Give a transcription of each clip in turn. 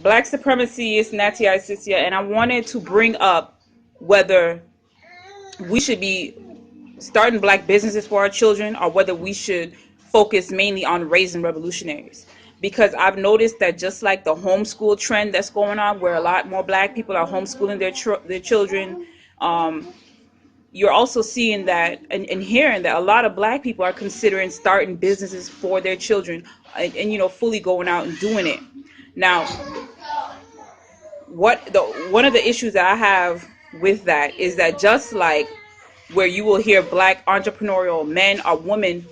Black supremacy is Nattyisisyah, and I wanted to bring up whether we should be starting black businesses for our children or whether we should focus mainly on raising revolutionaries. Because I've noticed that just like the homeschool trend that's going on, where a lot more black people are homeschooling their children, um, you're also seeing that and hearing that a lot of black people are considering starting businesses for their children, and fully going out and doing it. Now, one of the issues that I have with that is that just like where you will hear black entrepreneurial men or women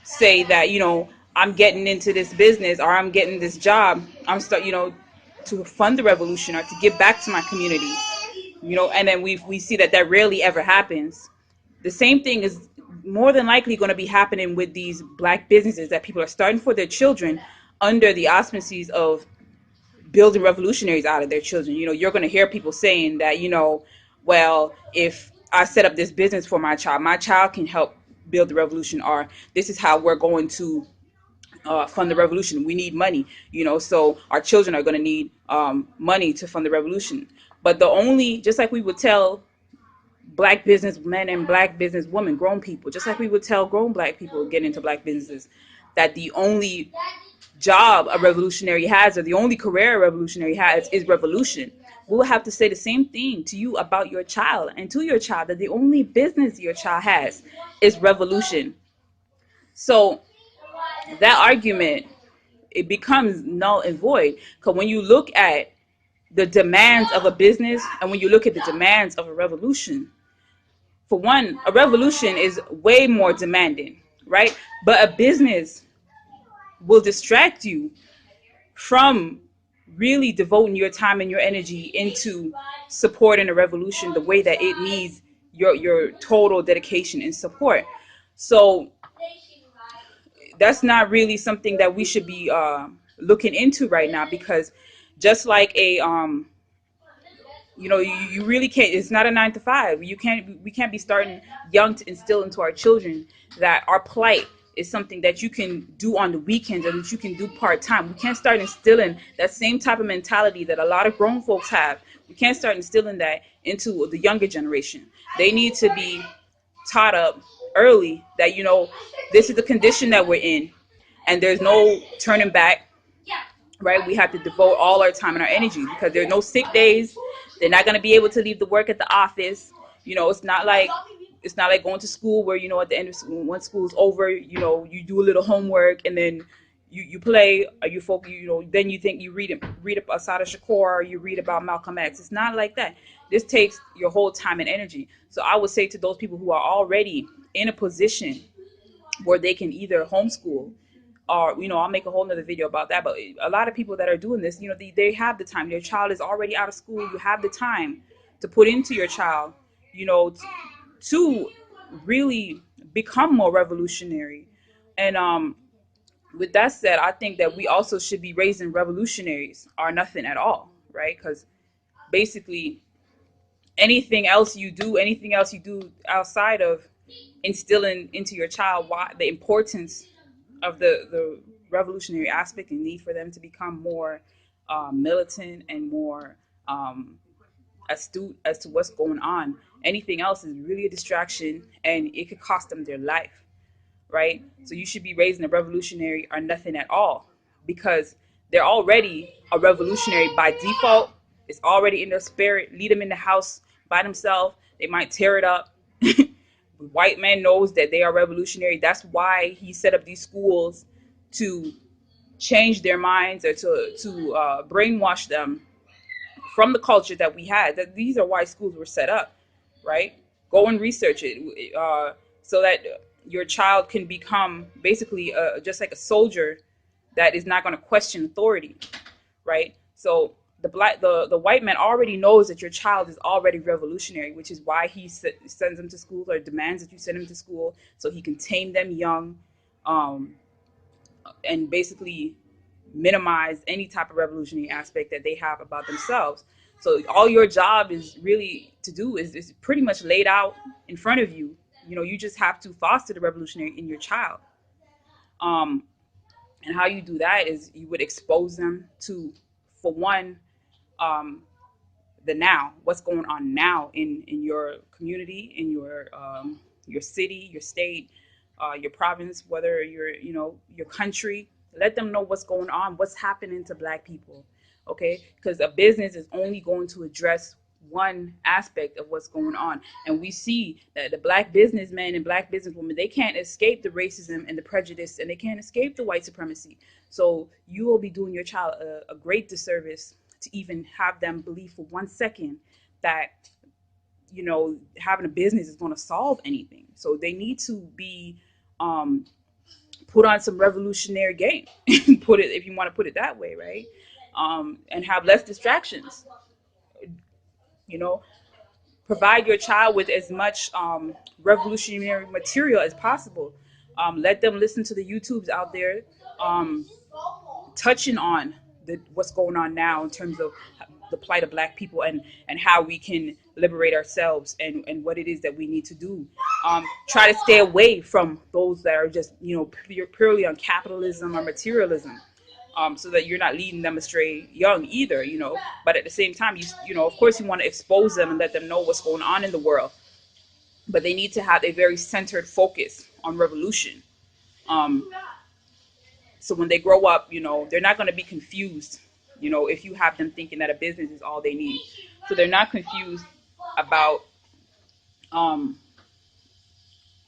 say that, I'm getting into this business or I'm getting this job, to fund the revolution or to give back to my community, and then we see that that rarely ever happens. The same thing is more than likely going to be happening with these black businesses that people are starting for their children under the auspices of building revolutionaries out of their children. You're going to hear people saying that, well, if I set up this business for my child can help build the revolution, or this is how we're going to fund the revolution. We need money, so our children are going to need money to fund the revolution. But just like we would tell black businessmen and black businesswomen, grown people, just like we would tell grown black people getting into black businesses, that the only job a revolutionary has, or the only career a revolutionary has, is revolution. We'll have to say the same thing to you about your child and to your child, that the only business your child has is revolution. So that argument, it becomes null and void, because when you look at the demands of a business and when you look at the demands of a revolution, for one, a revolution is way more demanding, right? But a business will distract you from really devoting your time and your energy into supporting a revolution the way that it needs your total dedication and support. So that's not really something that we should be looking into right now, because just like you really can't. It's not a 9 to 5. We can't be starting young to instill into our children that our plight is something that you can do on the weekends or that you can do part-time. We can't start instilling that same type of mentality that a lot of grown folks have. We can't start instilling that into the younger generation. They need to be taught up early that, this is the condition that we're in, and there's no turning back, right? We have to devote all our time and our energy, because there's no sick days. They're not going to be able to leave the work at the office. It's not like going to school where, at the end of school, once school's over, you do a little homework and then you play, or you focus, then you think you read up Asada Shakur, or you read about Malcolm X. It's not like that. This takes your whole time and energy. So I would say to those people who are already in a position where they can either homeschool, or I'll make a whole nother video about that. But a lot of people that are doing this, they have the time. Your child is already out of school. You have the time to put into your child, to really become more revolutionary. And with that said, I think that we also should be raising revolutionaries or nothing at all, right? Because basically anything else you do outside of instilling into your child why the importance of the revolutionary aspect and need for them to become more militant and more astute as to what's going on. Anything else is really a distraction, and it could cost them their life, right? So you should be raising a revolutionary or nothing at all, because they're already a revolutionary by default. It's already in their spirit. Lead them in the house by themselves. They might tear it up. White man knows that they are revolutionary. That's why he set up these schools, to change their minds, or to brainwash them from the culture that we had. That these are why schools were set up, right? Go and research it, so that your child can become basically just like a soldier that is not going to question authority, right? So the white man already knows that your child is already revolutionary, which is why he sends them to school, or demands that you send them to school, so he can tame them young, um, and basically minimize any type of revolutionary aspect that they have about themselves. So all your job is really to do is pretty much laid out in front of you. You just have to foster the revolutionary in your child. Um, and how you do that is you would expose them to for one, um, the now, what's going on now in your community, in your city, your state, your province, whether you're, your country. Let them know what's going on, what's happening to Black people. Okay, because a business is only going to address one aspect of what's going on, and we see that the Black businessmen and Black businesswomen, they can't escape the racism and the prejudice, and they can't escape the white supremacy. So you will be doing your child a great disservice to even have them believe for 1 second that, having a business is going to solve anything. So they need to be um, put on some revolutionary game, put it, if you want to put it that way, right? And have less distractions. You know, provide your child with as much revolutionary material as possible. Let them listen to the YouTubes out there, um, touching on what's going on now in terms of the plight of Black people, and how we can liberate ourselves, and what it is that we need to do. Try to stay away from those that are just, purely on capitalism or materialism, so that you're not leading them astray young either. But at the same time, of course, you want to expose them and let them know what's going on in the world, but they need to have a very centered focus on revolution. Um, so when they grow up, they're not going to be confused, if you have them thinking that a business is all they need. So they're not confused about um,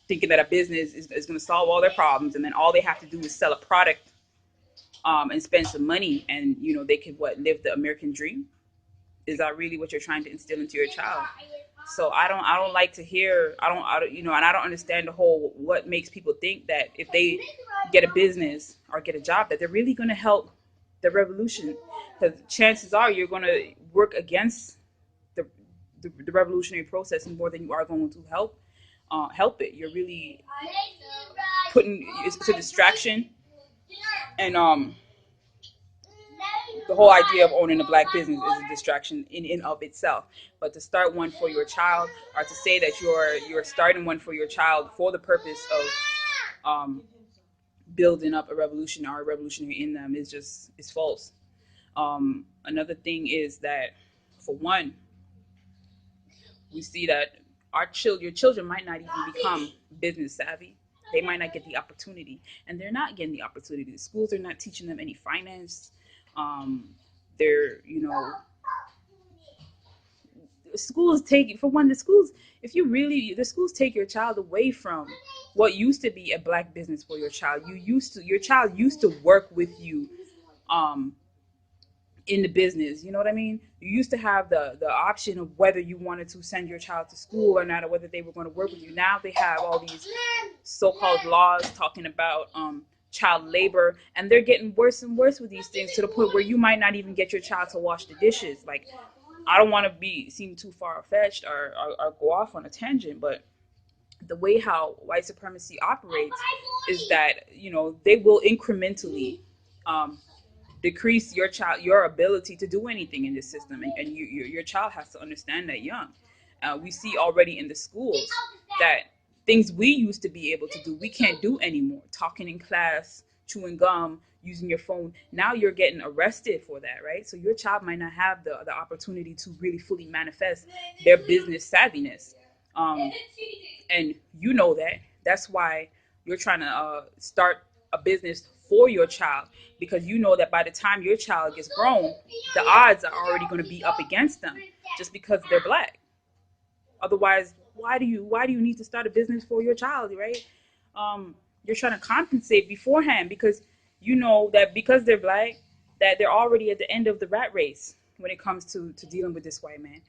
thinking that a business is going to solve all their problems, and then all they have to do is sell a product, and spend some money, and they can live the American dream. Is that really what you're trying to instill into your child? So I don't like to hear, and I don't understand the whole, what makes people think that if they get a business or get a job, that they're really going to help the revolution. Because chances are you're going to work against the, the revolutionary process more than you are going to help it. You're really putting, it's a distraction. And the whole idea of owning a Black business is a distraction in of itself. But to start one for your child, or to say that you're starting one for your child for the purpose of building up a revolution or a revolutionary in them, is false. Another thing is that, for one, we see that your children might not even become business savvy. They might not get the opportunity, and they're not getting the opportunity. The schools are not teaching them any finance. Um, they're, schools take, for one, the schools, if you really, the schools take your child away from what used to be a Black business for your child. Your child used to work with you, um, in the business. You know what I mean? You used to have the option of whether you wanted to send your child to school or not, or whether they were going to work with you. Now they have all these so-called laws talking about child labor, and they're getting worse and worse with these things, to the point where you might not even get your child to wash the dishes. Like, I don't want to seem too far-fetched, or go off on a tangent, but the way how white supremacy operates is that, they will incrementally um, decrease your ability to do anything in this system, and your child has to understand that young. We see already in the schools that things we used to be able to do, we can't do anymore. Talking in class, chewing gum, using your phone, now you're getting arrested for that, right? So your child might not have the opportunity to really fully manifest their business savviness. um, and that. That's why you're trying to start a business for your child, because you know that by the time your child gets grown, the odds are already going to be up against them, just because they're Black. Otherwise, why do you need to start a business for your child, right? You're trying to compensate beforehand, because you know that because they're Black, that they're already at the end of the rat race when it comes to dealing with this white man.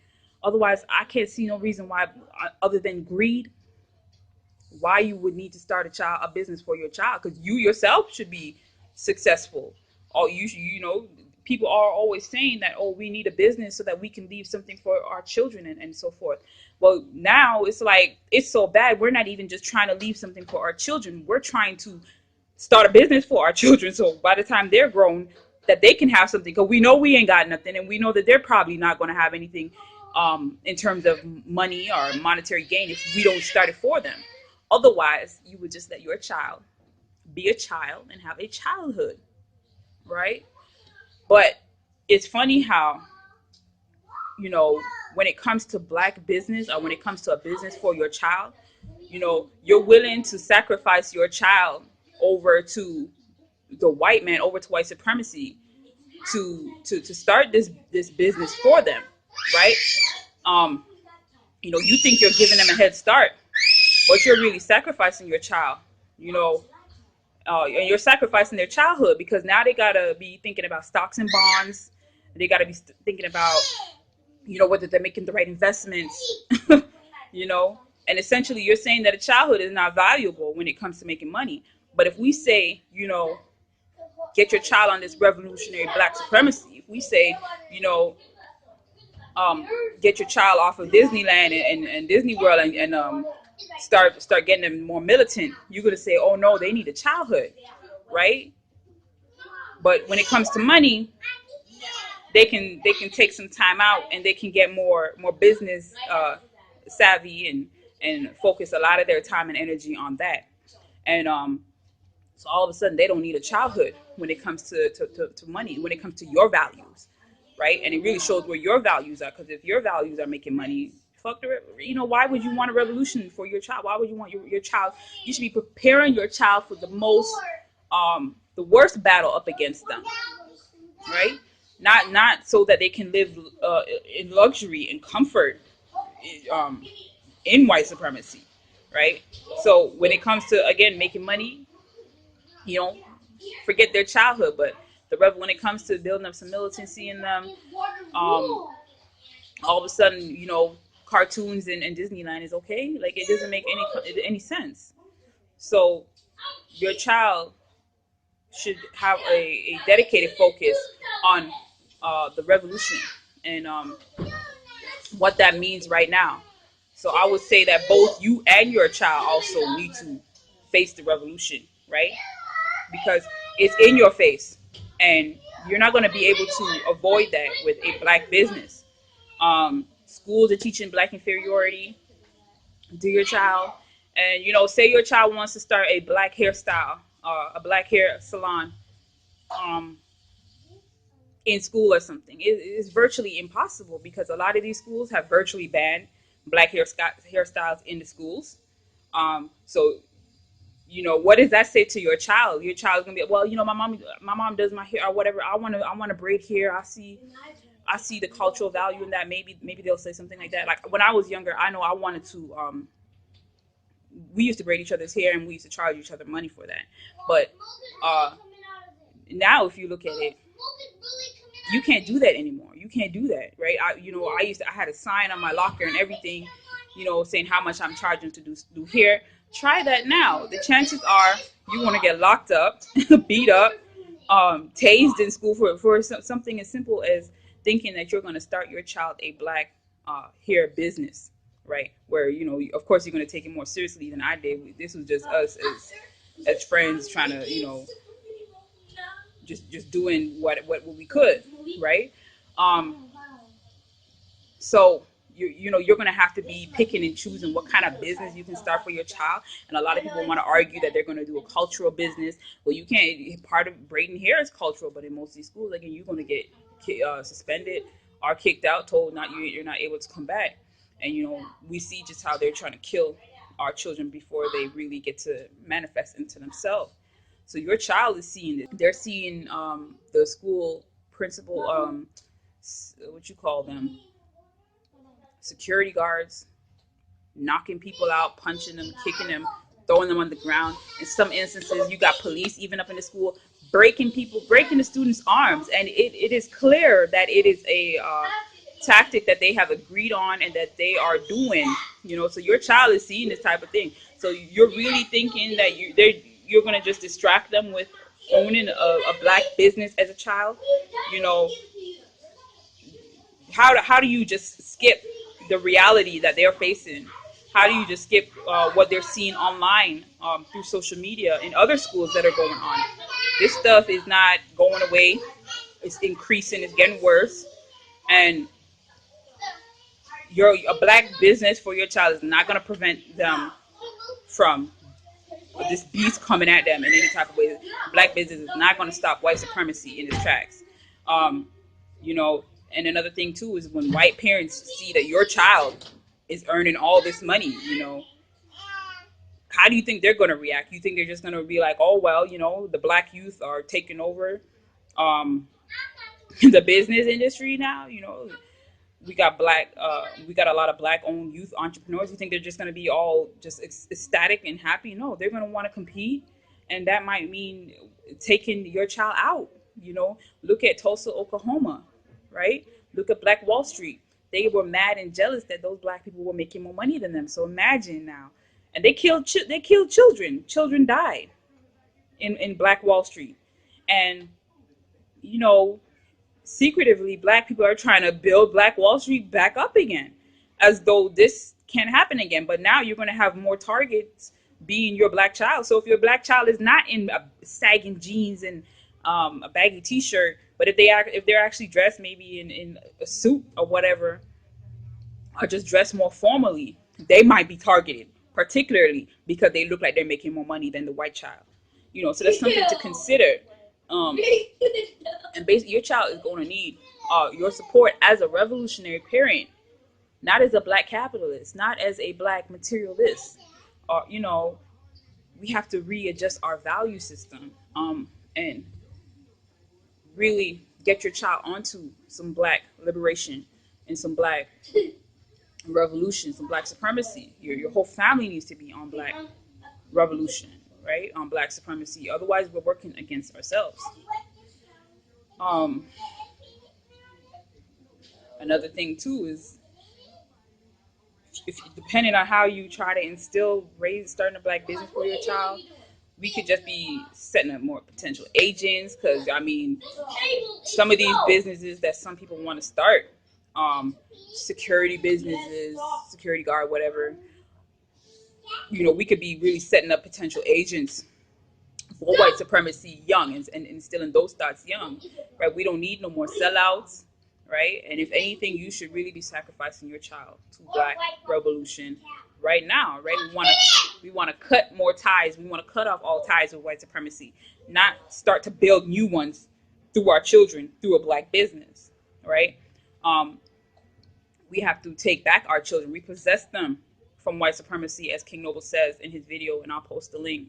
Otherwise, I can't see no reason why, other than greed, why you would need to start a business for your child, because you yourself should be successful. Or people are always saying that, oh, we need a business so that we can leave something for our children, and so forth. Well, now it's like, it's so bad, we're not even just trying to leave something for our children, we're trying to start a business for our children, so by the time they're grown, that they can have something, because we know we ain't got nothing, and we know that they're probably not going to have anything, in terms of money or monetary gain, if we don't start it for them. Otherwise, you would just let your child be a child and have a childhood, right? But it's funny how, you know, when it comes to black business, or when it comes to a business for your child, you know, you're willing to sacrifice your child over to the white man, over to white supremacy, to start this business for them, right? um you know, you think you're giving them a head start, but you're really sacrificing your child, you know. And you're sacrificing their childhood, because now they gotta be thinking about stocks and bonds. They gotta be thinking about, you know, whether they're making the right investments. You know, and essentially you're saying that a childhood is not valuable when it comes to making money. But if we say, you know, get your child on this revolutionary black supremacy, if we say, you know, get your child off of Disneyland and Disney World, and start getting them more militant, you're gonna say, oh no, they need a childhood, right? But when it comes to money, they can take some time out, and they can get more business savvy, and focus a lot of their time and energy on that. And so all of a sudden they don't need a childhood when it comes to money, when it comes to your values, right? And it really shows where your values are, because if your values are making money, fuck the, you know, why would you want a revolution for your child? Why would you want your child? You should be preparing your child for the worst battle up against them, right? Not so that they can live in luxury and comfort, um, in white supremacy, right? So when it comes to, again, making money, you know, forget their childhood. But when it comes to building up some militancy in them, um, all of a sudden, you know, cartoons and Disneyland is okay. Like, it doesn't make any sense. So your child should have a dedicated focus on the revolution, and what that means right now. So I would say that both you and your child also need to face the revolution, right? Because it's in your face, and you're not going to be able to avoid that with a black business. Schools are teaching black inferiority to your child, and you know, say your child wants to start a black hairstyle, a black hair salon, um, in school or something. It's virtually impossible, because a lot of these schools have virtually banned black hairstyles in the schools. So you know, what does that say to your child? Your child's gonna be, well, you know, my mom does my hair or whatever. I want to braid hair. I see the cultural value in that. Maybe they'll say something like that. Like when I was younger, I know I wanted to. We used to braid each other's hair, and we used to charge each other money for that. But uh, now, if you look at it, you can't do that anymore. You can't do that, right? I had a sign on my locker and everything, you know, saying how much I'm charging to do hair. Try that now. The chances are you want to get locked up, beat up, tased in school for something as simple as thinking that you're going to start your child a black hair business, right? Where, you know, of course you're going to take it more seriously than I did. This was just us as friends trying to, you know, just doing what we could, right? Um, so you know, you're gonna have to be picking and choosing what kind of business you can start for your child. And a lot of people want to argue that they're gonna do a cultural business. Well, you can't. Part of braiding hair is cultural, but in most of these schools, again, you're gonna get suspended or kicked out, told you're not able to come back. And you know, we see just how they're trying to kill our children before they really get to manifest into themselves. So your child is seeing this. They're seeing the school principal, what you call them, security guards, knocking people out, punching them, kicking them, throwing them on the ground. In some instances, you got police even up in the school breaking the students' arms. And it is clear that it is a tactic that they have agreed on and that they are doing. You know, so your child is seeing this type of thing. So you're really thinking that you're going to just distract them with owning a black business as a child? You know, how do you just skip the reality that they're facing? How do you just skip what they're seeing online, through social media in other schools that are going on? This stuff is not going away. It's increasing. It's getting worse. And a black business for your child is not going to prevent them from this beast coming at them in any type of way. Black business is not going to stop white supremacy in its tracks. Um, you know. And another thing too is when white parents see that your child is earning all this money, you know, how do you think they're going to react? You think they're just going to be like, oh well, you know, the black youth are taking over um the business industry now, you know, we got a lot of black owned youth entrepreneurs. You think they're just going to be all just ecstatic and happy? No, they're going to want to compete, and that might mean taking your child out. You know, look at Tulsa, Oklahoma, right? Look at Black Wall Street. They were mad and jealous that those black people were making more money than them. So imagine now, and they killed children. Children died in Black Wall Street, and you know, secretively black people are trying to build Black Wall Street back up again, as though this can't happen again. But now you're going to have more targets being your black child. So if your black child is not in sagging jeans and a baggy t-shirt, but if they're actually dressed maybe in a suit or whatever, or just dressed more formally, they might be targeted, particularly because they look like they're making more money than the white child. You know, so that's something to consider. Um, and basically, your child is going to need your support as a revolutionary parent, not as a black capitalist, not as a black materialist. You know, we have to readjust our value system, and really get your child onto some black liberation and some black revolution, some black supremacy. Your whole family needs to be on black revolution, right? On black supremacy. Otherwise, we're working against ourselves. Um, Another thing too is, if depending on how you try to instill starting a black business for your child, we could just be setting up more potential agents. Because I mean, some of these businesses that some people want to start, security businesses, security guard, whatever, you know, we could be really setting up potential agents for white supremacy young, and instilling those thoughts young, right? We don't need no more sellouts, right? And if anything, you should really be sacrificing your child to black revolution right now, right? We want to cut more ties. We want to cut off all ties with white supremacy, not start to build new ones through our children through a black business, right? Um, we have to take back our children, repossess them from white supremacy, as King Noble says in his video, and I'll post the link.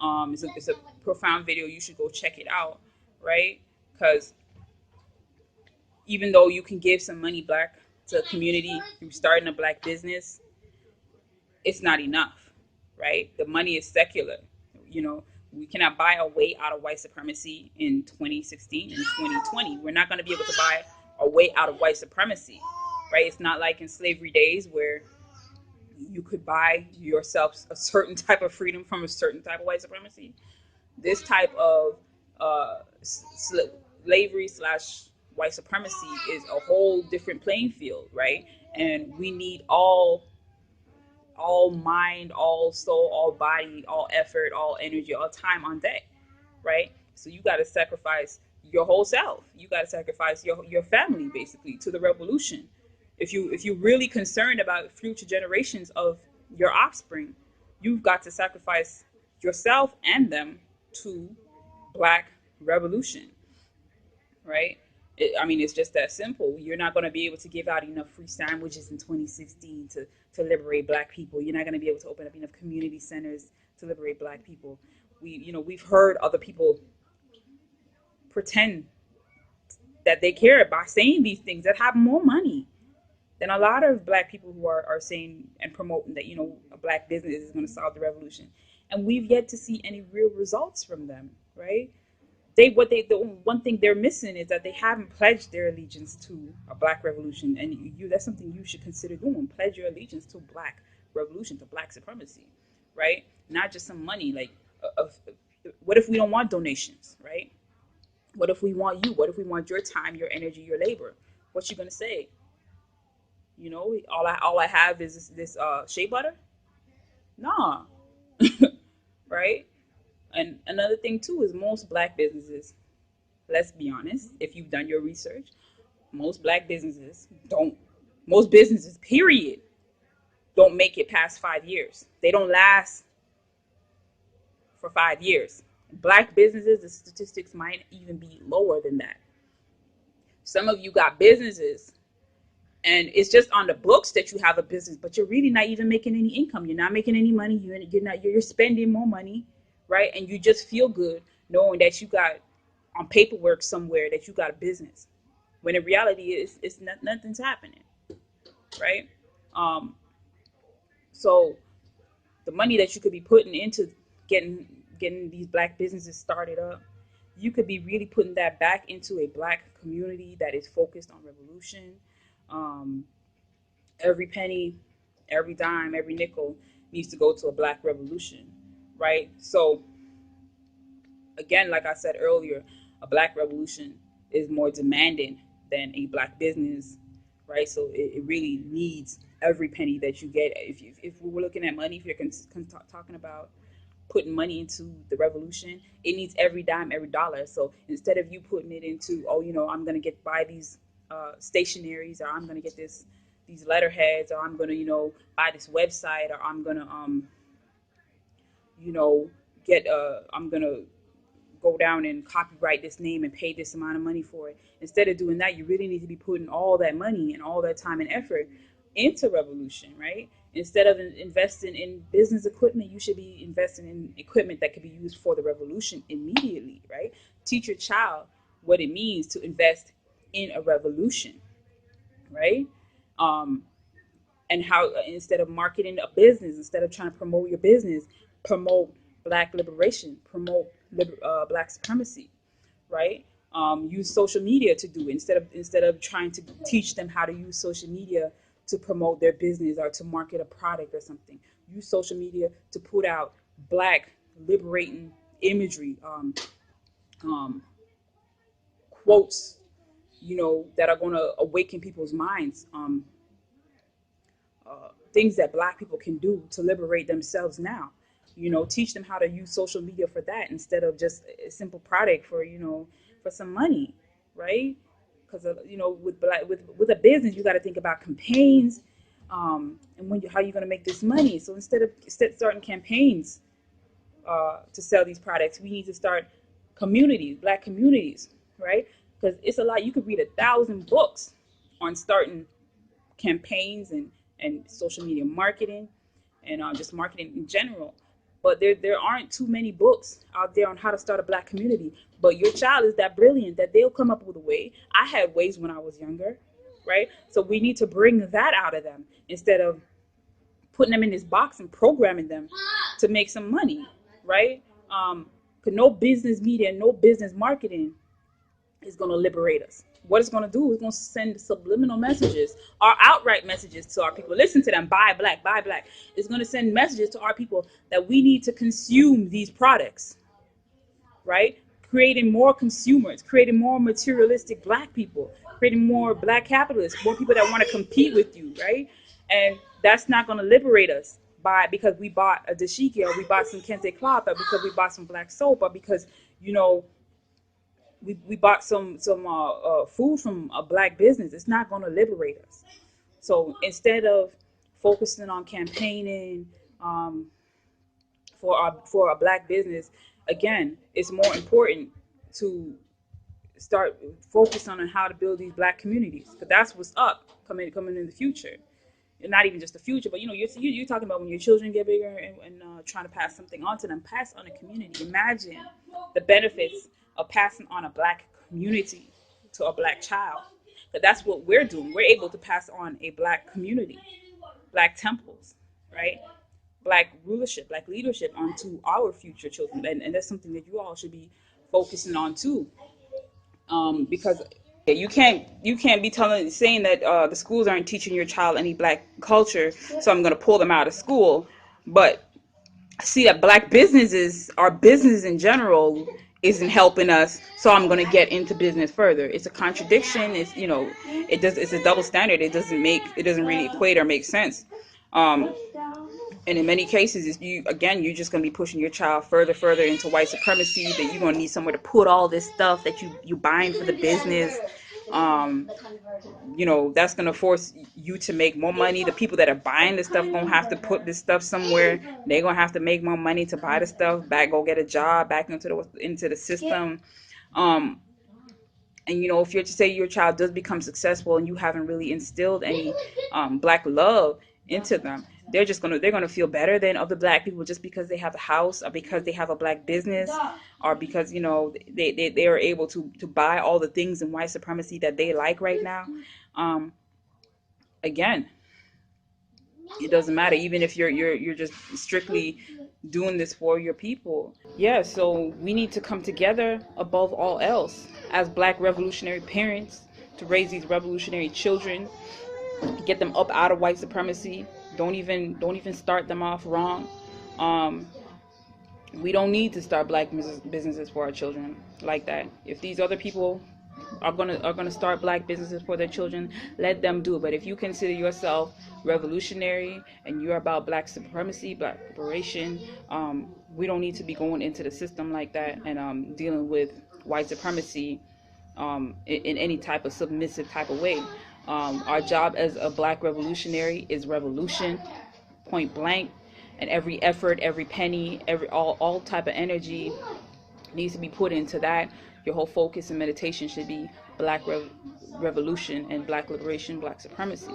It's a profound video. You should go check it out, right? Because even though you can give some money back to a community through starting a black business, it's not enough, right? The money is secular. You know, we cannot buy our way out of white supremacy in 2016 and 2020. We're not going to be able to buy our way out of white supremacy, right? It's not like in slavery days where you could buy yourself a certain type of freedom from a certain type of white supremacy. This type of slavery slash white supremacy is a whole different playing field, right? And we need all mind, all soul, all body, all effort, all energy, all time on deck, right? So you got to sacrifice your whole self. You got to sacrifice your family basically to the revolution. If you're really concerned about future generations of your offspring, you've got to sacrifice yourself and them to black revolution, right? I mean, it's just that simple. You're not going to be able to give out enough free sandwiches in 2016 to liberate black people. You're not going to be able to open up enough community centers to liberate black people. We've heard other people pretend that they care by saying these things that have more money than a lot of black people who are saying and promoting that, you know, a black business is going to solve the revolution. And we've yet to see any real results from them, right? The one thing they're missing is that they haven't pledged their allegiance to a black revolution. And that's something you should consider doing. Pledge your allegiance to black revolution, to black supremacy, right? Not just some money. Like, what if we don't want donations, right? What if we want you? What if we want your time, your energy, your labor? What you gonna say? You know, all I have is this shea butter. Nah, right? And another thing too is most black businesses. Let's be honest. If you've done your research, most black businesses don't. Most businesses, period, don't make it past 5 years. They don't last for 5 years. Black businesses, the statistics might even be lower than that. Some of you got businesses and it's just on the books that you have a business, but you're really not even making any income. You're not making any money. You're spending more money, right? And you just feel good knowing that you got on paperwork somewhere that you got a business, when in reality it's not, nothing's happening, right? Um, so the money that you could be putting into getting getting these black businesses started up, you could be really putting that back into a black community that is focused on revolution. Um, every penny, every dime, every nickel needs to go to a black revolution, right? So again, like I said earlier, a black revolution is more demanding than a black business, right? So it really needs every penny that you get. If we were looking at money, if you're talking about putting money into the revolution, it needs every dime, every dollar. So instead of you putting it into, oh, I'm gonna get buy these stationaries, or I'm gonna get these letterheads, or I'm gonna buy this website, or I'm gonna you know get I'm gonna go down and copyright this name and pay this amount of money for it. Instead of doing that, you really need to be putting all that money and all that time and effort into revolution, right? Instead of investing in business equipment, you should be investing in equipment that can be used for the revolution immediately, right? Teach your child what it means to invest in a revolution, right? Um, and how, instead of marketing a business, instead of trying to promote your business, promote black liberation, promote black supremacy, right? Use social media to do it, instead of trying to teach them how to use social media to promote their business or to market a product or something. Use social media to put out black liberating imagery, um, quotes, that are going to awaken people's minds. Things that black people can do to liberate themselves now. Teach them how to use social media for that, instead of just a simple product for for some money, right? Because with a business, you got to think about campaigns, and how you're going to make this money. So instead of starting campaigns to sell these products, we need to start communities, black communities, right? Because it's a lot. You could read 1,000 books on starting campaigns and social media marketing, and just marketing in general. But there aren't too many books out there on how to start a black community. But your child is that brilliant that they'll come up with a way. I had ways when I was younger, right? So we need to bring that out of them, instead of putting them in this box and programming them to make some money, right? Cause no business media, no business marketing is going to liberate us. What it's going to do is going to send subliminal messages or outright messages to our people. Listen to them. Buy black, buy black. It's going to send messages to our people that we need to consume these products, right? Creating more consumers, creating more materialistic black people, creating more black capitalists, more people that want to compete with you, right? And that's not going to liberate us because we bought a dashiki, or we bought some kente cloth, or because we bought some black soap, or because we bought some food from a black business. It's not going to liberate us. So instead of focusing on campaigning for a black business, again, it's more important to start focusing on how to build these black communities, because that's what's up coming in the future. And not even just the future, but you're talking about when your children get bigger, and trying to pass something on to them. Pass on a community. Imagine the benefits of passing on a black community to a black child. But that's what we're doing. We're able to pass on a black community, black temples, right? Black rulership, black leadership onto our future children, and that's something that you all should be focusing on too. Because you can't be saying that the schools aren't teaching your child any black culture, so I'm going to pull them out of school. But see that black businesses, our business in general, isn't helping us, so I'm going to get into business further. It's a contradiction. It's a double standard. It doesn't really equate or make sense. um and in many cases, you're just going to be pushing your child further into white supremacy, that you're going to need somewhere to put all this stuff that you buying for the business. um that's going to force you to make more money. The people that are buying the stuff going to have to put this stuff somewhere. They're going to have to make more money to buy the stuff back, go get a job back into the system. um And if you're to say your child does become successful and you haven't really instilled any black love into them, they're gonna feel better than other black people just because they have a house, or because they have a black business, or because they are able to buy all the things in white supremacy that they like right now. Again, it doesn't matter, even if you're just strictly doing this for your people. Yeah, so we need to come together above all else as black revolutionary parents to raise these revolutionary children, get them up out of white supremacy. Don't even start them off wrong. um we don't need to start black businesses for our children like that. If these other people are gonna start black businesses for their children, let them do it. But if you consider yourself revolutionary and you're about black supremacy, black liberation, we don't need to be going into the system like that and dealing with white supremacy in any type of submissive type of way. Our job as a black revolutionary is revolution, point blank. And every effort, every penny, all type of energy needs to be put into that. Your whole focus and meditation should be black revolution and black liberation, black supremacy.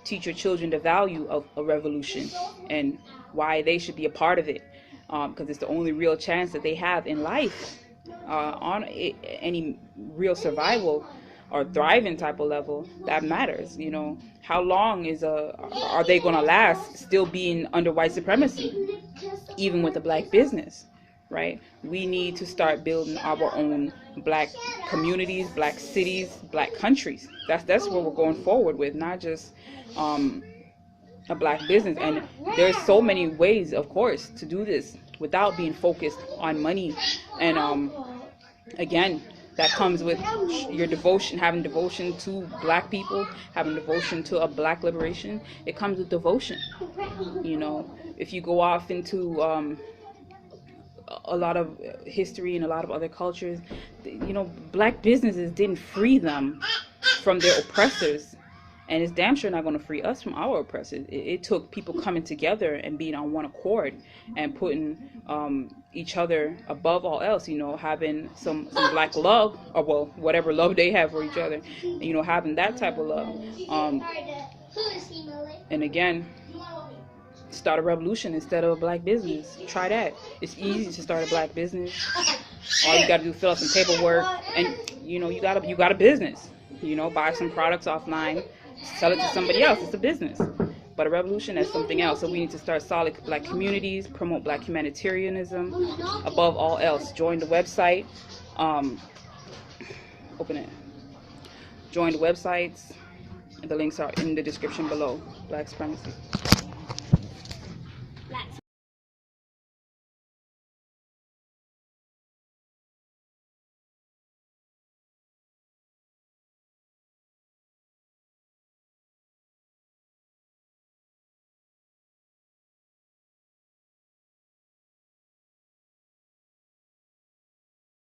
Teach your children the value of a revolution and why they should be a part of it, because it's the only real chance that they have in life, on any real survival or thriving type of level that matters. How long are they gonna last still being under white supremacy, even with the black business, right? We need to start building our own black communities, black cities, black countries. That's what we're going forward with, not just a black business. And there's so many ways, of course, to do this without being focused on money. And again, that comes with your devotion, having devotion to black people, having devotion to a black liberation. It comes with devotion. If you go off into a lot of history and a lot of other cultures, black businesses didn't free them from their oppressors, and it's damn sure not going to free us from our oppressors. It took people coming together and being on one accord and putting each other above all else, having some black love, or well, whatever love they have for each other, having that type of love. And again, start a revolution instead of a black business. Try that. It's easy to start a black business. All you gotta do is fill out some paperwork, and you got a business. Buy some products offline, sell it to somebody else. It's a business. But a revolution is something else. So we need to start solid black communities, promote black humanitarianism above all else. Join the website. Open it. Join the websites. The links are in the description below. Black supremacy.